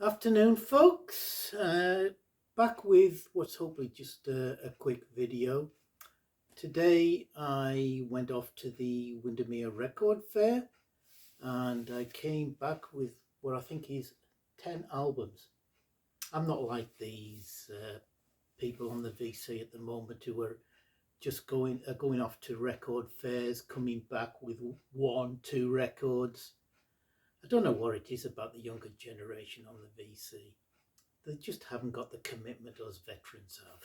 Afternoon, folks. Back with what's hopefully just a quick video. Today I went off to the Windermere Record Fair and I came back with what I think is 10 albums. I'm not like these people on the VC at the moment who are just going off to record fairs, coming back with 1-2 records. I don't know what it is about the younger generation on the VC. They just haven't got the commitment us veterans have.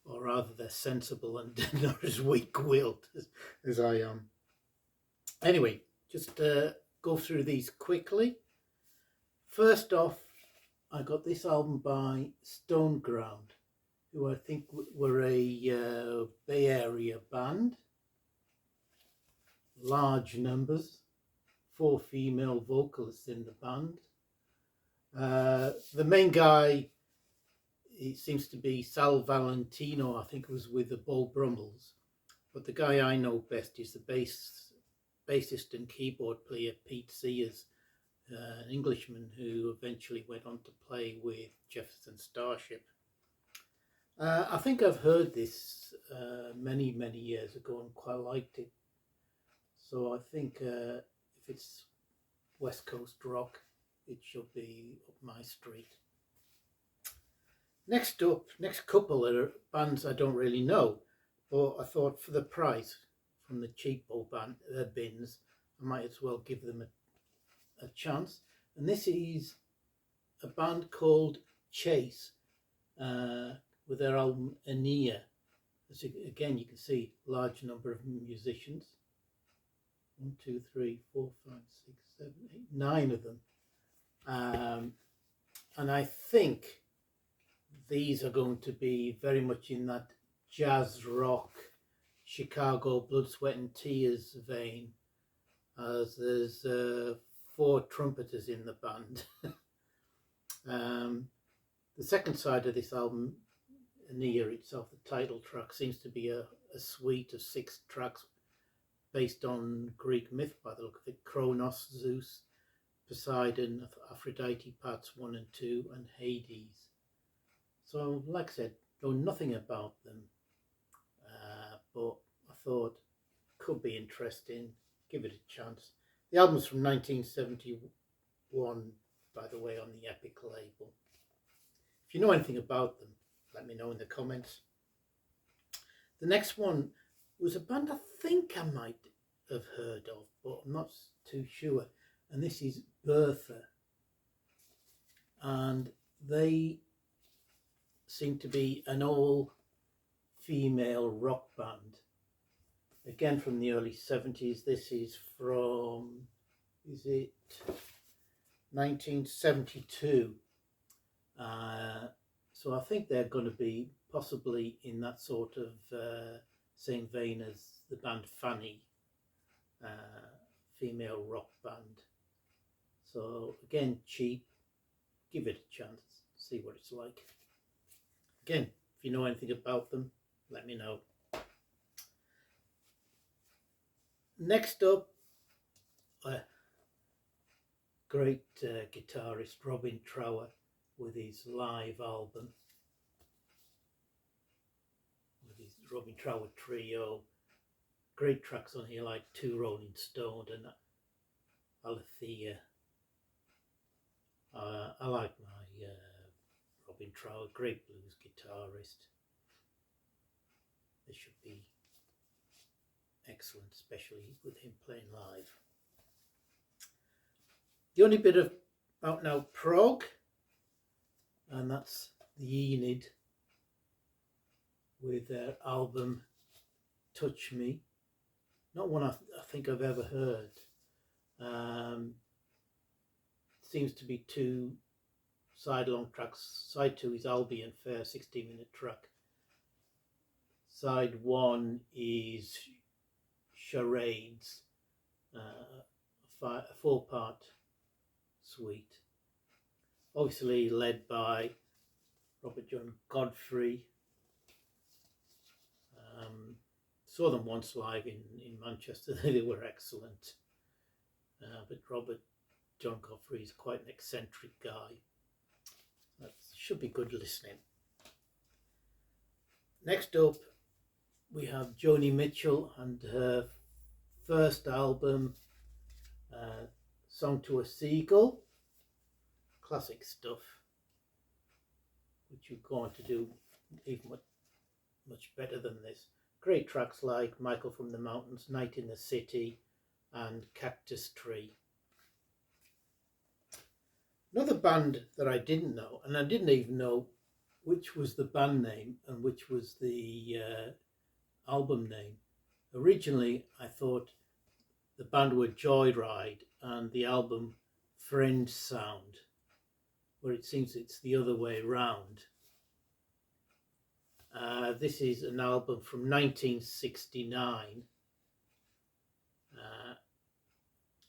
Or rather, they're sensible and not as weak-willed as I am. Anyway, just go through these quickly. First off, I got this album by Stoneground, who I think were a Bay Area band. Large numbers. 4 female vocalists in the band. The main guy, it seems to be Sal Valentino, I think it was with the Beau Brummels. But the guy I know best is the bassist and keyboard player Pete Sears, an Englishman who eventually went on to play with Jefferson Starship. I think I've heard this many years ago and quite liked it. So I think if it's West Coast rock, it should be up my street. Next couple are bands I don't really know, but I thought for the price from the cheapo bins, I might as well give them a chance. And this is a band called Chase with their album Enid. As again, you can see large number of musicians. 1, 2, 3, 4, 5, 6, 7, 8, 9 of them. And I think these are going to be very much in that jazz rock, Chicago Blood, Sweat and Tears vein, as there's 4 trumpeters in the band. The second side of this album, Enid itself, the title track, seems to be a suite of 6 tracks based on Greek myth by the look of it. Kronos, Zeus, Poseidon, Aphrodite, parts 1 and 2, and Hades. So, like I said, know nothing about them, but I thought could be interesting, give it a chance. The album's from 1971, by the way, on the Epic label. If you know anything about them, let me know in the comments. The next one was a band I think I might have heard of, but I'm not too sure. And this is Berthia. And they seem to be an all-female rock band. Again, from the early 70s. This is from, 1972. So I think they're going to be possibly in that sort of same vein as the band Fanny, female rock band. So again, cheap, give it a chance, see what it's like. Again, if you know anything about them, let me know. Next up, great guitarist Robin Trower with his live album, with his Robin Trower trio. Great tracks on here like Two Rolling Stone and Alethea. I like my Robin Trower, great blues guitarist. This should be excellent, especially with him playing live. The only bit of out now prog, and that's the Enid with their album Touch Me. Not one I think I've ever heard. Seems to be 2 side-long tracks. Side 2 is Albion Fair, 16-minute track. Side 1 is Charades, a 4-part suite. Obviously led by Robert John Godfrey. Saw them once live in Manchester. They were excellent. But Robert John Godfrey is quite an eccentric guy. That should be good listening. Next up, we have Joni Mitchell and her first album, Song to a Seagull. Classic stuff, which you go on to do even much better than this. Great tracks like Michael from the Mountains, Night in the City, and Cactus Tree. Another band that I didn't know, and I didn't even know which was the band name and which was the album name. Originally, I thought the band were Joyride and the album Friend Sound, where it seems it's the other way round. This is an album from 1969.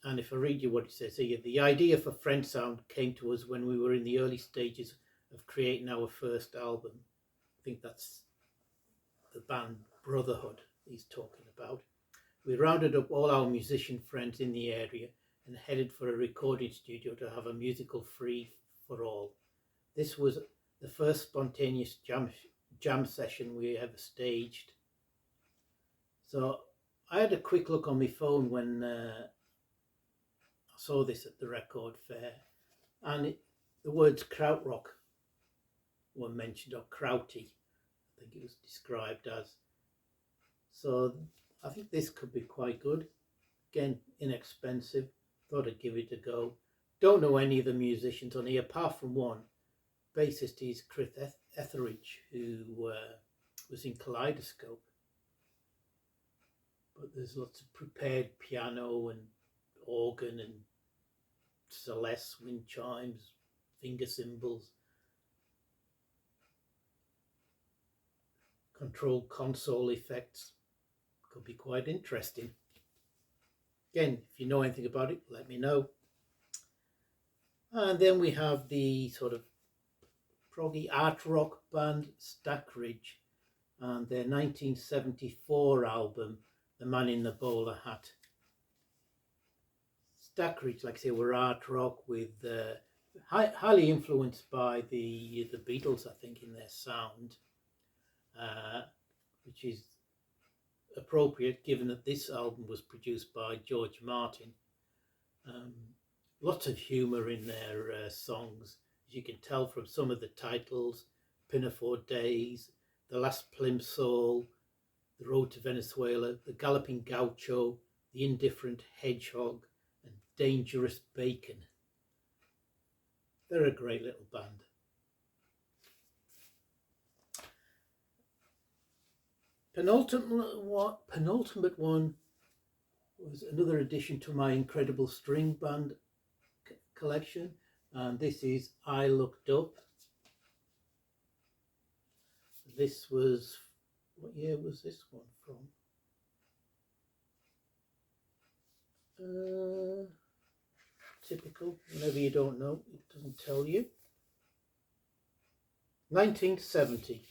And if I read you what it says here, the idea for Friend Sound came to us when we were in the early stages of creating our first album. I think that's the band Brotherhood he's talking about. We rounded up all our musician friends in the area and headed for a recording studio to have a musical free for all. This was the first spontaneous jam session we ever staged. So I had a quick look on my phone when I saw this at the record fair, and the words krautrock were mentioned, or krauty, I think it was described as. So I think this could be quite good. Again, inexpensive. Thought I'd give it a go. Don't know any of the musicians on here apart from one. Bassist is Chris Etheridge, who was in Kaleidoscope. But there's lots of prepared piano and organ and celeste, wind chimes, finger cymbals, control console effects. Could be quite interesting. Again, if you know anything about it, let me know. And then we have the sort of proggy art rock band Stackridge and their 1974 album, The Man in the Bowler Hat. Stackridge, like I say, were art rock with highly influenced by the Beatles, I think, in their sound, which is appropriate given that this album was produced by George Martin. Lots of humour in their songs, as you can tell from some of the titles: Pinafore Days, The Last Plimsoll, The Road to Venezuela, The Galloping Gaucho, The Indifferent Hedgehog, and Dangerous Bacon. They're a great little band. Penultimate one was another addition to my incredible string band collection, and this is I Looked Up. This was, what year was this one from? Typical, whenever you don't know, it doesn't tell you. 1970.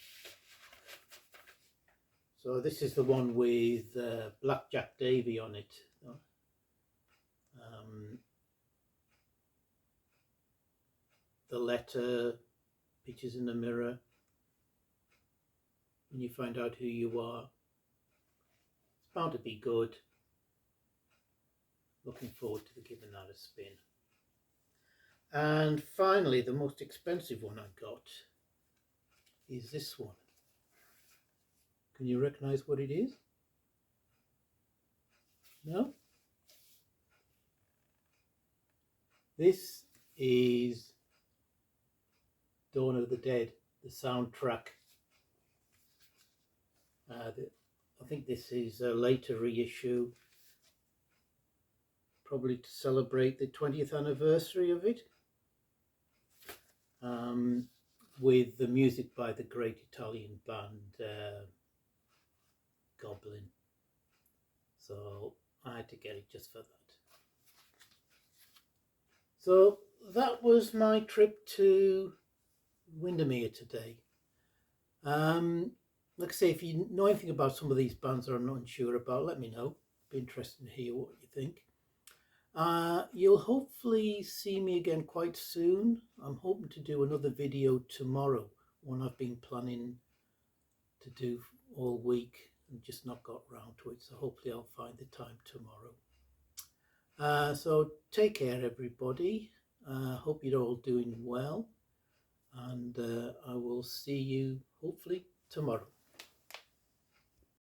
So this is the one with Blackjack Davy on it. The Letter, Pictures in the Mirror, When You Find Out Who You Are. It's bound to be good. Looking forward to giving that a spin. And finally, the most expensive one I got is this one. Can you recognize what it is? No? This is Dawn of the Dead, the soundtrack. I think this is a later reissue, probably to celebrate the 20th anniversary of it, with the music by the great Italian band Goblin. So I had to get it just for that. So that was my trip to Windermere today. Like I say, if you know anything about some of these bands that I'm not unsure about, let me know. Be interested to hear what you think. You'll hopefully see me again quite soon. I'm hoping to do another video tomorrow, one I've been planning to do all week and just not got round to it. So hopefully I'll find the time tomorrow. So take care, everybody. Hope you're all doing well, and I will see you hopefully tomorrow.